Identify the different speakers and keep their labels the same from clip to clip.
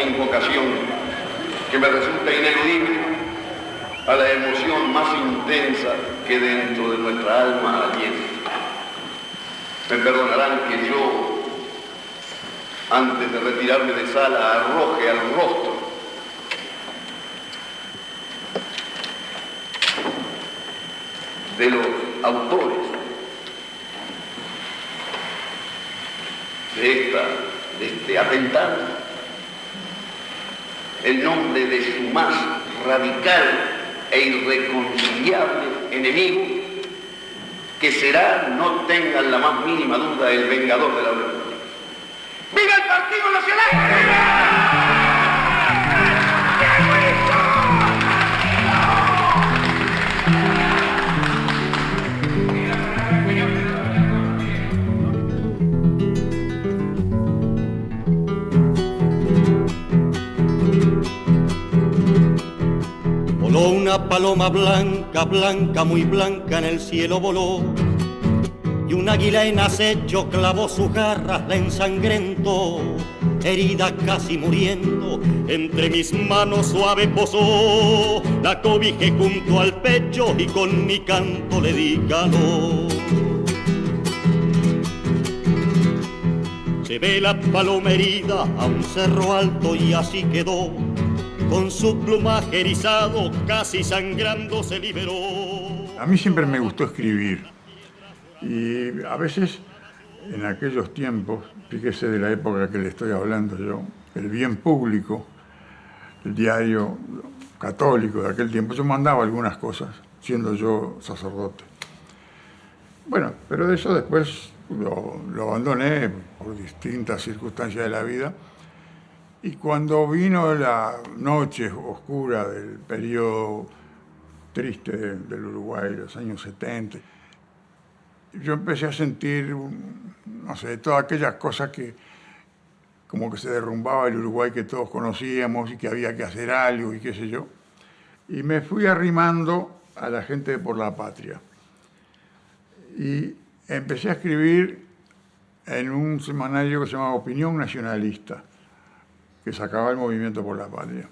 Speaker 1: invocación que me resulta ineludible a la emoción más intensa que dentro de nuestra alma alienta. Me perdonarán que yo, antes de retirarme de sala, arroje al rostro de los autores de este atentado el nombre de su más radical e irreconciliable enemigo, que será, no tengan la más mínima duda, el vengador de la República. ¡Viva el Partido Nacional!
Speaker 2: Voló una paloma blanca, blanca, muy blanca, en el cielo voló, y un águila en acecho clavó sus garras, la ensangrentó. Herida casi muriendo, entre mis manos suave posó, la cobijé junto al pecho y con mi canto le di calor. Llevé la paloma herida a un cerro alto y así quedó, con su plumaje erizado, casi sangrando se liberó.
Speaker 3: A mí siempre me gustó escribir y a veces en aquellos tiempos, fíjese de la época que le estoy hablando yo, el Bien Público, el diario católico de aquel tiempo, yo mandaba algunas cosas, siendo yo sacerdote. Bueno, pero de eso después lo abandoné por distintas circunstancias de la vida. Y cuando vino la noche oscura del periodo triste del Uruguay, los años 70, yo empecé a sentir, no sé, todas aquellas cosas que como que se derrumbaba el Uruguay que todos conocíamos y que había que hacer algo y qué sé yo. Y me fui arrimando a la gente de Por la Patria. Y empecé a escribir en un semanario que se llamaba Opinión Nacionalista, que sacaba el Movimiento por la Patria.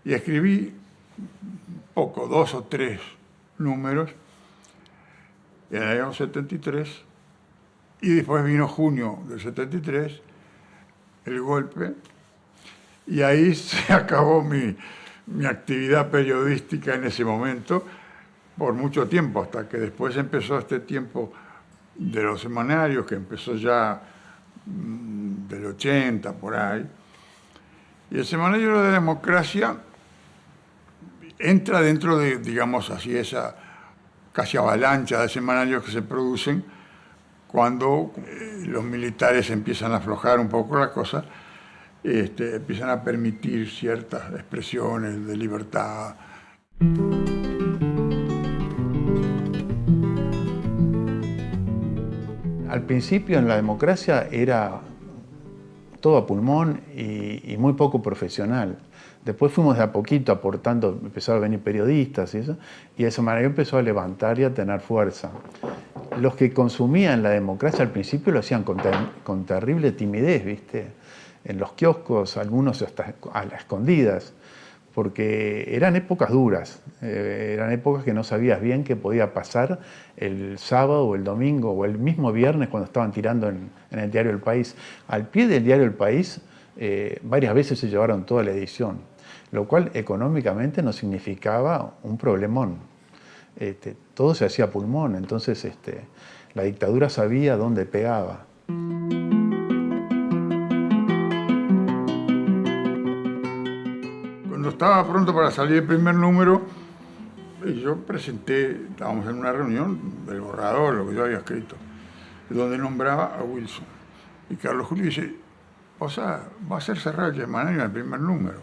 Speaker 3: Y escribí poco, 2 o 3 números en el año 73, y después vino junio del 73, el golpe, y ahí se acabó mi actividad periodística en ese momento por mucho tiempo, hasta que después empezó este tiempo de los semanarios, que empezó ya del 80, por ahí. Y el semanario de la democracia entra dentro de, digamos así, esa casi avalancha de semanarios que se producen cuando los militares empiezan a aflojar un poco la cosa, empiezan a permitir ciertas expresiones de libertad.
Speaker 4: Al principio en la democracia era todo a pulmón y muy poco profesional. Después fuimos de a poquito aportando, empezaron a venir periodistas y eso, y esa manera empezó a levantar y a tener fuerza. Los que consumían la democracia al principio lo hacían con terrible timidez, ¿viste? En los kioscos, algunos hasta a las escondidas, porque eran épocas duras, eran épocas que no sabías bien qué podía pasar el sábado o el domingo o el mismo viernes cuando estaban tirando en el diario El País. Al pie del diario El País varias veces se llevaron toda la edición, lo cual económicamente nos significaba un problemón. Todo se hacía a pulmón, entonces la dictadura sabía dónde pegaba.
Speaker 3: Cuando estaba pronto para salir el primer número, yo presenté, estábamos en una reunión del borrador, lo que yo había escrito, donde nombraba a Wilson. Y Carlos Julio dice, o sea, va a ser cerrar el semanario en el primer número.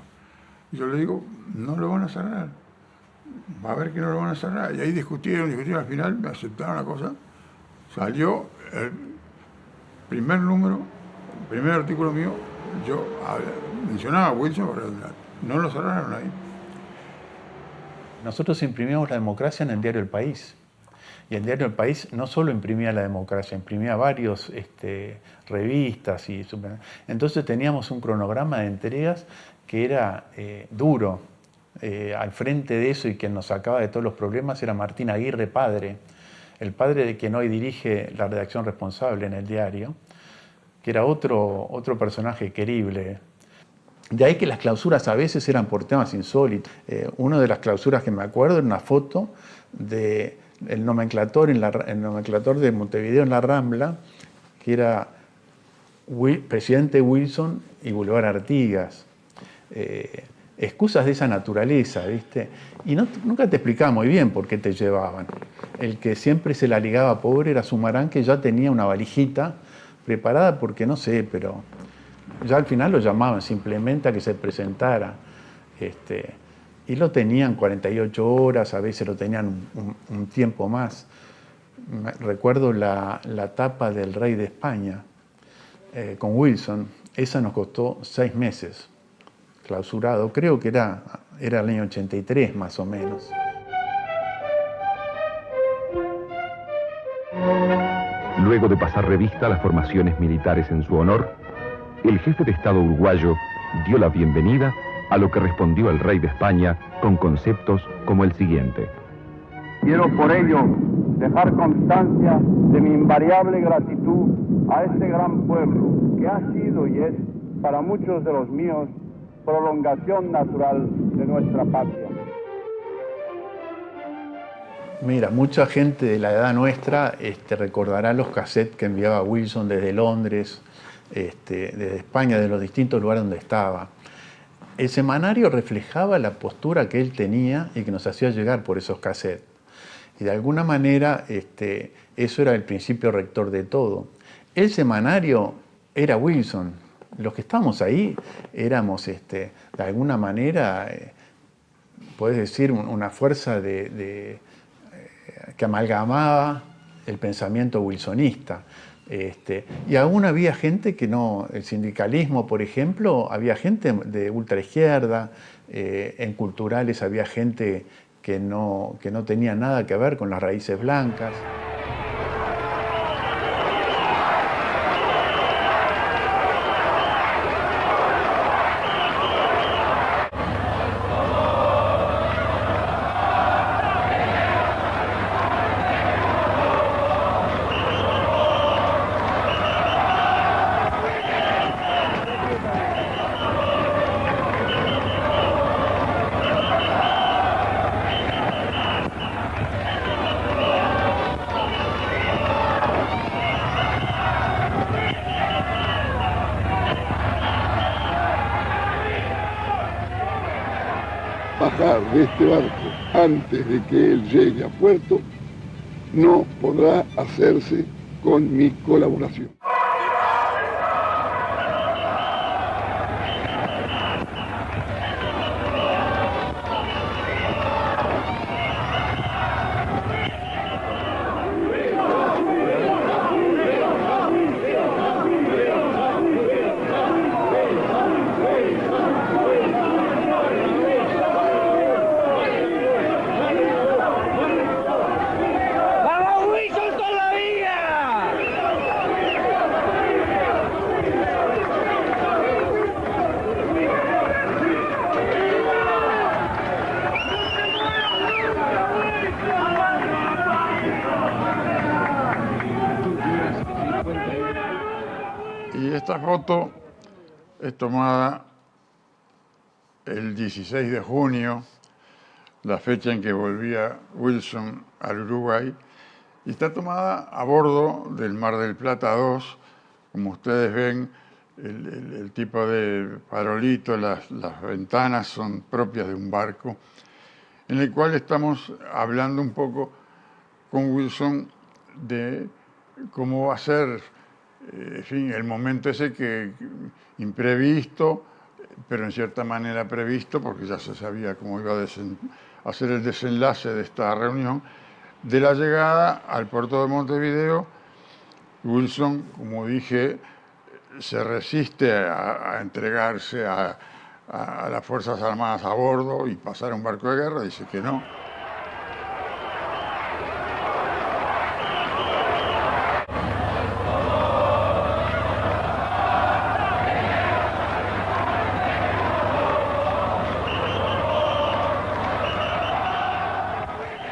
Speaker 3: Y yo le digo, no lo van a cerrar. Va a ver que no lo van a cerrar. Y ahí discutieron, al final me aceptaron la cosa. Salió el primer número, el primer artículo mío, yo mencionaba a Wilson, pero no lo cerraron ahí.
Speaker 4: Nosotros imprimimos la democracia en el diario El País. Y el diario El País no solo imprimía La Democracia, imprimía varios revistas. Entonces teníamos un cronograma de entregas que era duro. Al frente de eso y quien nos sacaba de todos los problemas era Martín Aguirre, padre, el padre de quien hoy dirige la redacción responsable en el diario, que era otro personaje querible. De ahí que las clausuras a veces eran por temas insólitos. Una de las clausuras que me acuerdo era una foto del nomenclator, el nomenclator de Montevideo en la Rambla, que era Presidente Wilson y Boulevard Artigas. Excusas de esa naturaleza, ¿viste? Y nunca te explicaba muy bien por qué te llevaban. El que siempre se la ligaba pobre era Sumarán, que ya tenía una valijita preparada porque, no sé, pero ya al final lo llamaban simplemente a que se presentara. Y lo tenían 48 horas, a veces lo tenían un tiempo más. Recuerdo la tapa del Rey de España con Wilson. Esa nos costó 6 meses. Clausurado, creo que era el año 83 más o menos.
Speaker 5: Luego de pasar revista a las formaciones militares en su honor, el jefe de Estado uruguayo dio la bienvenida a lo que respondió el Rey de España con conceptos como el siguiente.
Speaker 6: Quiero por ello dejar constancia de mi invariable gratitud a este gran pueblo que ha sido y es para muchos de los míos prolongación natural de nuestra patria.
Speaker 4: Mira, mucha gente de la edad nuestra recordará los cassettes que enviaba Wilson desde Londres, desde España, de los distintos lugares donde estaba. El semanario reflejaba la postura que él tenía y que nos hacía llegar por esos cassettes. Y de alguna manera eso era el principio rector de todo. El semanario era Wilson. Los que estábamos ahí éramos, de alguna manera, podés decir, una fuerza que amalgamaba el pensamiento wilsonista. Y aún había gente que no, el sindicalismo, por ejemplo, había gente de ultraizquierda, en culturales había gente que no tenía nada que ver con las raíces blancas.
Speaker 7: Bajar de este barco antes de que él llegue a puerto no podrá hacerse con mi colaboración.
Speaker 3: Y esta foto es tomada el 16 de junio, la fecha en que volvía Wilson al Uruguay, y está tomada a bordo del Mar del Plata 2. Como ustedes ven, el tipo de farolito, las ventanas son propias de un barco, en el cual estamos hablando un poco con Wilson de cómo va a ser, en fin, el momento ese que imprevisto, pero en cierta manera previsto, porque ya se sabía cómo iba a hacer el desenlace de esta reunión, de la llegada al puerto de Montevideo. Wilson, como dije, se resiste a entregarse a las Fuerzas Armadas a bordo y pasar a un barco de guerra, dice que no.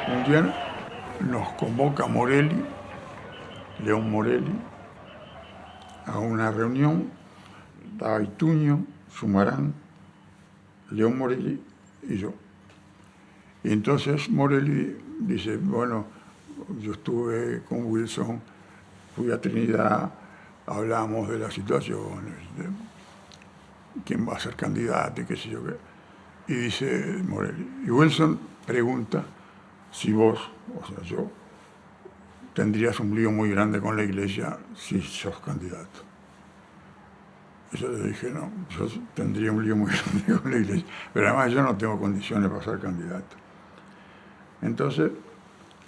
Speaker 3: Un día nos convoca Morelli, León Morelli, a una reunión. Estaba Ituño, Sumarán, León Morelli y yo. Y entonces Morelli dice, bueno, yo estuve con Wilson, fui a Trinidad, hablamos de las situaciones, de quién va a ser candidato y qué sé yo qué. Y dice Morelli, y Wilson pregunta si vos, o sea, yo, tendrías un lío muy grande con la iglesia si sos candidato. Y yo le dije, no, yo tendría un lío muy grande con la iglesia, pero además yo no tengo condiciones para ser candidato. Entonces,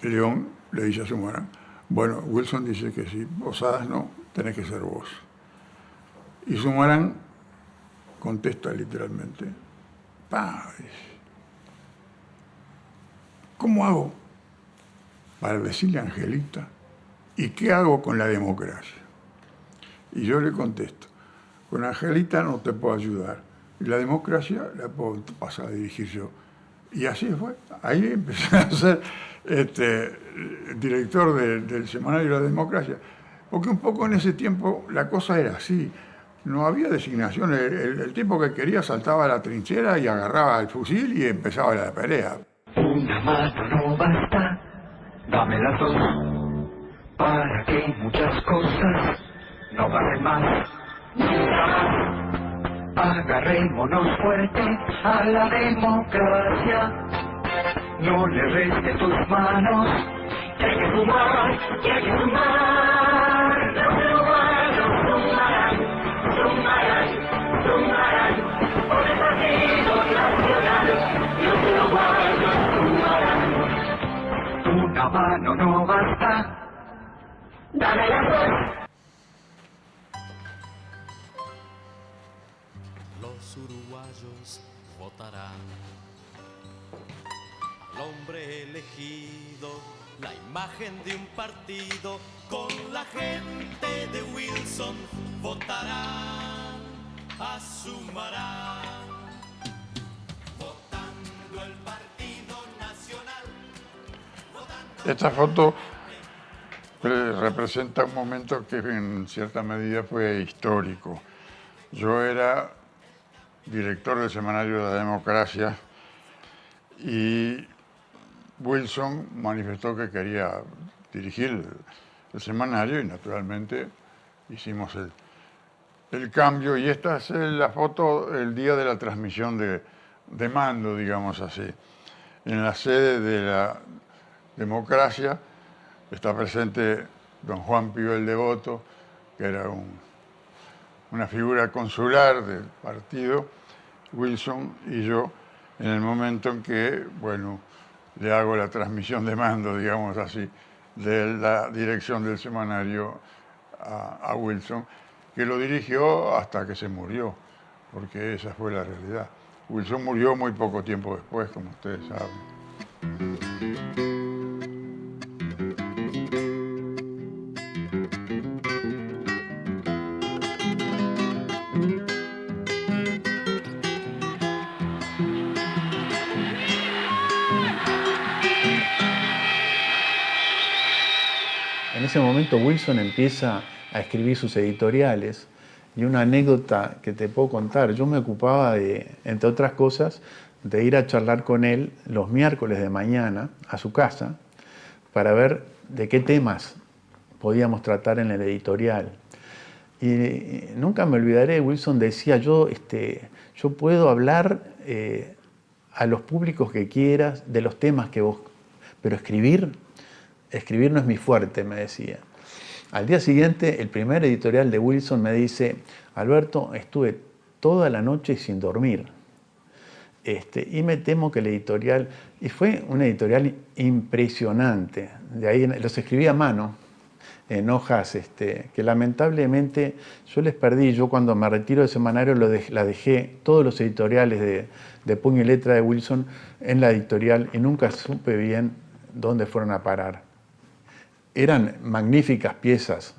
Speaker 3: León le dice a Sumarán, bueno, Wilson dice que si Posadas no, tenés que ser vos. Y Sumarán contesta literalmente, ¿cómo hago para decirle a Angelita? ¿Y qué hago con la democracia? Y yo le contesto, con Angelita no te puedo ayudar. Y la democracia la puedo pasar a dirigir yo. Y así fue. Ahí empecé a ser director del semanario de la democracia. Porque un poco en ese tiempo la cosa era así. No había designación. El tipo que quería saltaba a la trinchera y agarraba el fusil y empezaba la pelea.
Speaker 8: Una mano no basta, dame las dos, para que muchas cosas no pasen más, nunca más. Agarrémonos fuerte a la democracia, no le reste tus manos, que hay que sumar, que hay que sumar. Los uruguayos sumarán, sumarán, sumarán, por el Partido Nacional, los uruguayos sumarán. Una mano no basta, dame las dos.
Speaker 2: Los uruguayos votarán al hombre elegido, la imagen de un partido, con la gente de Wilson votarán a Sumarán, votando el Partido Nacional.
Speaker 3: Esta foto representa un momento que en cierta medida fue histórico. Yo era director del semanario de la democracia y Wilson manifestó que quería dirigir el semanario y naturalmente hicimos el cambio. Y esta es la foto el día de la transmisión de mando, digamos así. En la sede de la democracia está presente don Juan Pío el Devoto, que era una figura consular del partido, Wilson y yo, en el momento en que, bueno, le hago la transmisión de mando, digamos así, de la dirección del semanario a Wilson, que lo dirigió hasta que se murió, porque esa fue la realidad. Wilson murió muy poco tiempo después, como ustedes saben.
Speaker 4: En ese momento Wilson empieza a escribir sus editoriales y una anécdota que te puedo contar, yo me ocupaba de, entre otras cosas, de ir a charlar con él los miércoles de mañana a su casa para ver de qué temas podíamos tratar en el editorial. Y nunca me olvidaré, Wilson decía, yo puedo hablar a los públicos que quieras, de los temas que vos, pero escribir no es mi fuerte, me decía. Al día siguiente, el primer editorial de Wilson me dice, Alberto, estuve toda la noche sin dormir. Y me temo que el editorial, y fue un editorial impresionante, de ahí los escribí a mano, en hojas que lamentablemente yo les perdí. Yo cuando me retiro del semanario la dejé, todos los editoriales de puño y letra de Wilson en la editorial y nunca supe bien dónde fueron a parar. Eran magníficas piezas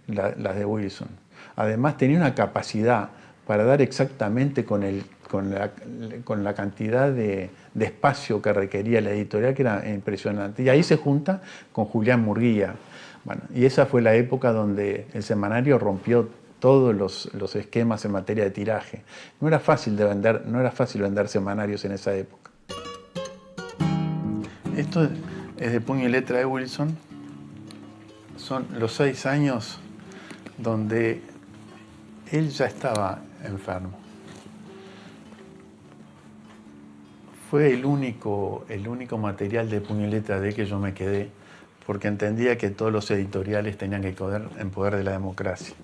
Speaker 4: las de Wilson. Además tenía una capacidad para dar exactamente con con la cantidad de espacio que requería la editorial, que era impresionante. Y ahí se junta con Julián Murguía. Bueno, y esa fue la época donde el semanario rompió todos los esquemas en materia de tiraje. No era fácil vender semanarios en esa época. Esto es de puño y letra de Wilson. Son los 6 años donde él ya estaba enfermo. Fue el único material de puño y letra de que yo me quedé, porque entendía que todos los editoriales tenían que quedar en poder de la democracia.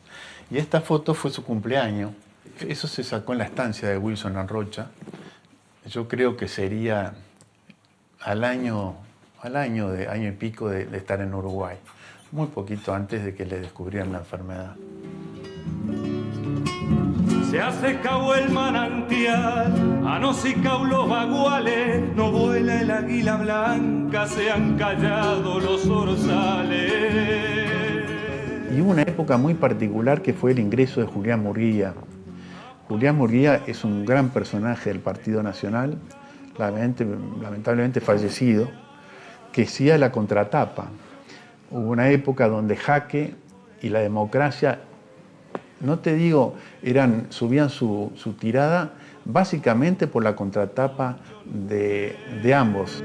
Speaker 4: Y esta foto fue su cumpleaños. Eso se sacó en la estancia de Wilson en Rocha. Yo creo que sería al año y pico de estar en Uruguay, muy poquito antes de que le descubrieran la enfermedad.
Speaker 2: Se ha secado el manantial, han secado los baguales, no vuela el águila blanca, se han callado los orzales.
Speaker 4: Y hubo una época muy particular que fue el ingreso de Julián Murguía. Julián Murguía es un gran personaje del Partido Nacional, lamentablemente fallecido, que hacía la contratapa. Hubo una época donde Jaque y la democracia, no te digo, subían su tirada básicamente por la contratapa de ambos.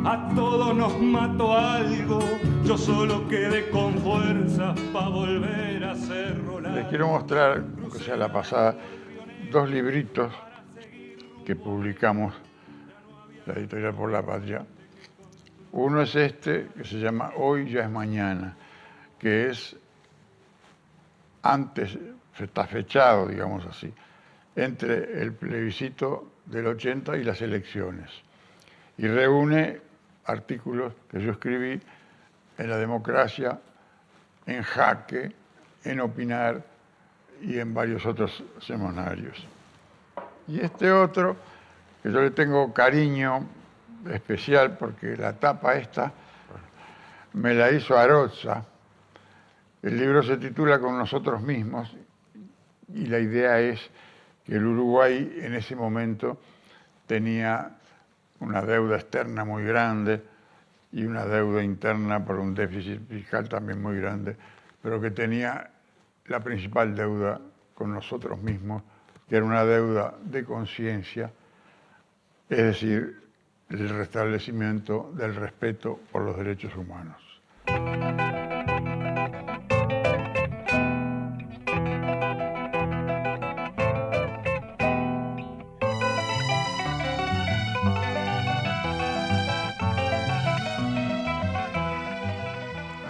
Speaker 2: A todos nos mató algo, yo solo quedé con fuerzas para volver a hacer rolar.
Speaker 3: Les quiero mostrar, aunque sea la pasada, 2 libritos que publicamos la editorial Por la Patria. Uno es este, que se llama Hoy ya es mañana, que es antes, está fechado, digamos así, entre el plebiscito del 80 y las elecciones. Y reúne artículos que yo escribí en La Democracia, en Jaque, en Opinar y en varios otros semanarios. Y este otro, que yo le tengo cariño especial porque la tapa esta me la hizo Aroza. El libro se titula Con nosotros mismos y la idea es que el Uruguay en ese momento tenía una deuda externa muy grande y una deuda interna por un déficit fiscal también muy grande, pero que tenía la principal deuda con nosotros mismos, que era una deuda de conciencia, es decir, el restablecimiento del respeto por los derechos humanos.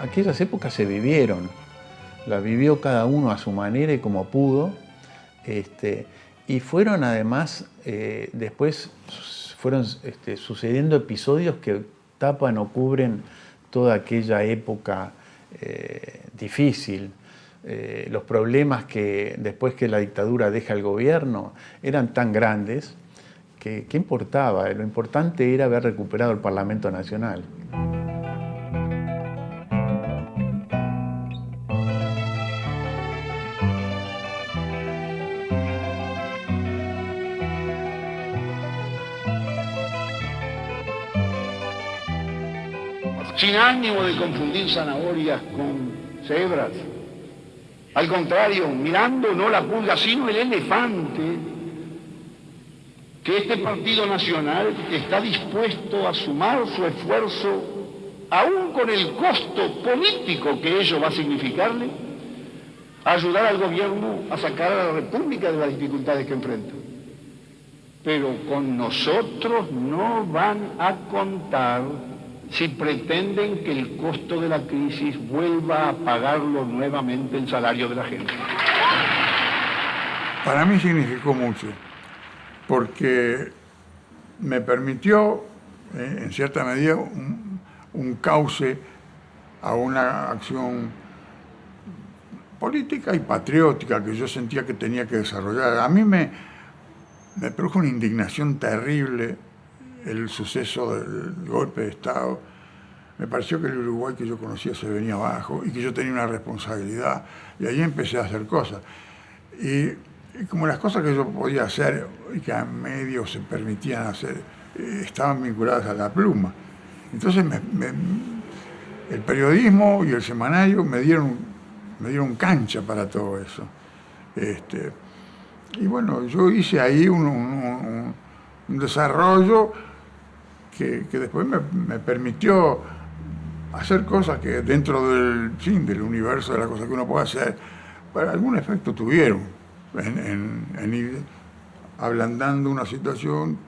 Speaker 4: Aquellas épocas se vivieron, las vivió cada uno a su manera y como pudo, y fueron además, después fueron sucediendo episodios que tapan o cubren toda aquella época difícil. Los problemas que después que la dictadura deja el gobierno eran tan grandes que ¿qué importaba? Lo importante era haber recuperado el Parlamento Nacional.
Speaker 7: Sin ánimo de confundir zanahorias con cebras. Al contrario, mirando no la pulga, sino el elefante, que este Partido Nacional está dispuesto a sumar su esfuerzo, aún con el costo político que ello va a significarle, a ayudar al gobierno a sacar a la República de las dificultades que enfrenta. Pero con nosotros no van a contar si pretenden que el costo de la crisis vuelva a pagarlo nuevamente el salario de la gente.
Speaker 3: Para mí significó mucho, porque me permitió, en cierta medida, un cauce a una acción política y patriótica que yo sentía que tenía que desarrollar. A mí me produjo una indignación terrible el suceso del golpe de Estado. Me pareció que el Uruguay que yo conocía se venía abajo y que yo tenía una responsabilidad. Y ahí empecé a hacer cosas. Y como las cosas que yo podía hacer y que a medios se permitían hacer, estaban vinculadas a la pluma. Entonces el periodismo y el semanario me dieron cancha para todo eso. Y bueno, yo hice ahí un desarrollo que después me permitió hacer cosas que dentro del universo de las cosas que uno puede hacer, para algún efecto tuvieron en ir ablandando una situación,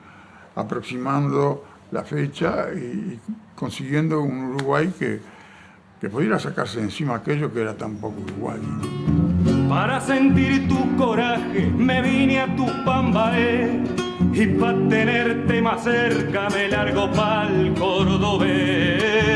Speaker 3: aproximando la fecha y consiguiendo un Uruguay que pudiera sacarse de encima aquello que era tan poco uruguayo.
Speaker 9: Para sentir tu coraje me vine a tu Pambaé y para tenerte más cerca me largo pa'l cordobés.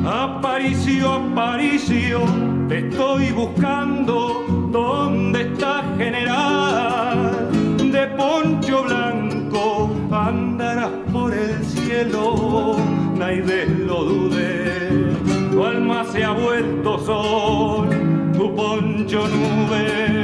Speaker 9: Aparicio, Aparicio, te estoy buscando. ¿Dónde está general? De poncho blanco andarás por el cielo, nadie lo dude. Tu alma se ha vuelto sol, tu poncho nube.